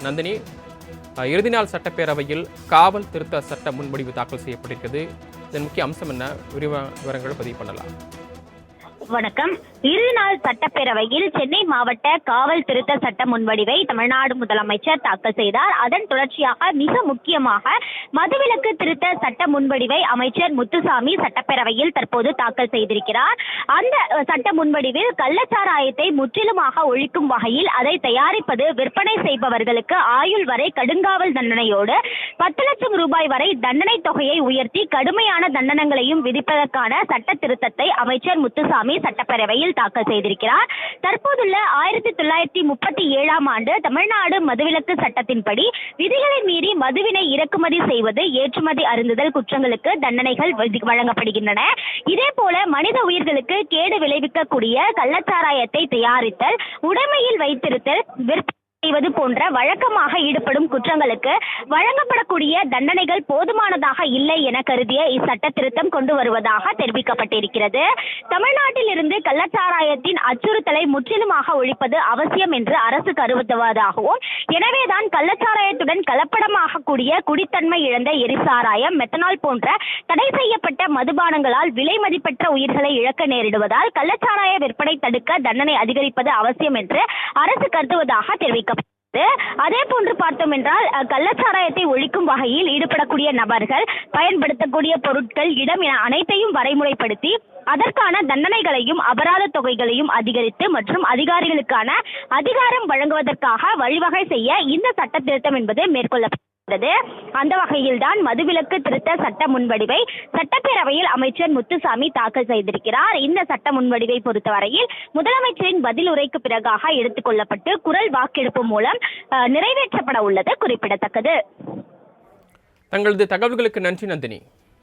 நந்தினி, இறுதி நாள் சட்டப்பேரவையில் காவல் திருத்த சட்ட முன்வடிவு தாக்கல் செய்யப்பட்டிருக்கிறது. இதன் முக்கிய அம்சம் என்ன? விவரங்களை பதிவு பண்ணலாம். வணக்கம். இறுதி நாள் சட்டப்பேரவையில் சென்னை மாவட்ட காவல் திருத்த சட்ட முன்வடிவை தமிழ்நாடு முதலமைச்சர் தாக்கல் செய்தார். அதன் தொடர்ச்சியாக மிக முக்கியமாக மதுவிலக்கு திருத்த சட்ட முன்வடிவை அமைச்சர் முத்துசாமி சட்டப்பேரவையில் தற்போது தாக்கல் செய்திருக்கிறார். அந்த சட்ட முன்வடிவில் கள்ளச்சாராயத்தை முற்றிலுமாக ஒழிக்கும் வகையில் அதை தயாரிப்பது, விற்பனை செய்பவர்களுக்கு ஆயுள் வரை கடுங்காவல் தண்டனையோடு 10 லட்சம் ரூபாய் வரை தண்டனை தொகையை உயர்த்தி கடுமையான தண்டனைகளையும் விதிப்பதற்கான சட்ட திருத்தத்தை அமைச்சர் முத்துசாமி சட்டப்பேரவையில் தாக்கல் செய்திருக்கிறார். தற்போதுள்ள 1937ஆம் ஆண்டு தமிழ்நாடு மதுவிலக்கு சட்டத்தின்படி விதிகளை மீறி மதுவினை இறக்குமதி செய்வது, ஏற்றுமதி அருந்துதல் குற்றங்களுக்கு தண்டனைகள் வழங்கப்படுகின்றன. இதே போல மனித உயிர்களுக்கு கேடு விளைவிக்கக்கூடிய கள்ளச்சாராயத்தை தயாரித்தல், உடைமையில் வைத்திருத்தல், விற்பனை செய்வது போன்ற வழக்கமாக ஈடுபடும் குற்றங்களுக்கு வழங்கப்படக்கூடிய தண்டனைகள் போதுமானதாக இல்லை என கருதிய இச்சட்ட திருத்தம் கொண்டு வருவதாக தெரிவிக்கப்பட்டிருக்கிறது. தமிழ்நாட்டில் இருந்து கள்ளச்சாராயத்தின் அச்சுறுத்தலை முற்றிலுமாக ஒழிப்பது அவசியம் என்று அரசு கருதுவதாகவும், எனவேதான் கள்ளச்சாராயத்துடன் கலப்படமாக கூடிய குடித்தன்மை இழந்த எரிசாராயம், மெத்தனால் போன்ற தடை செய்யப்பட்ட மதுபானங்களால் விலை மதிப்பற்ற உயிர்களை இழக்க நேரிடுவதால் கள்ளச்சாராய விற்பனை தடுக்க தண்டனை அதிகரிப்பது அவசியம் என்று அரசு கருதுவதாக தெரிவிக்கப்பட்டது. அதே போன்று பார்த்தோம் என்றால், கள்ளச்சாராயத்தை ஒழிக்கும் வகையில் ஈடுபடக்கூடிய நபர்கள், பயன்படுத்தக்கூடிய பொருட்கள், இடம் என அனைத்தையும் வரைமுறைப்படுத்தி அதற்கான தண்டனைகளையும் அபராத தொகைகளையும் அதிகரித்து மற்றும் அதிகாரிகளுக்கான அதிகாரம் வழங்குவதற்காக வழிவகை செய்ய இந்த சட்ட திருத்தம் என்பது மேற்கொள்ளப்பட்டது. அந்த வகையில்தான் மதுவிலக்கு திருத்த சட்ட முன்வடிவை சட்டப்பேரவையில் அமைச்சர் முத்துசாமி தாக்கல் செய்திருக்கிறார். இந்த சட்ட முன்வடிவை பொறுத்தவரையில் முதலமைச்சரின் பதில் உரைக்கு பிறகாக எடுத்துக் கொள்ளப்பட்டு குரல் வாக்கெடுப்பு மூலம் நிறைவேற்றப்பட உள்ளது குறிப்பிடத்தக்கது. தங்களது தகவல்களுக்கு நன்றி நந்தினி.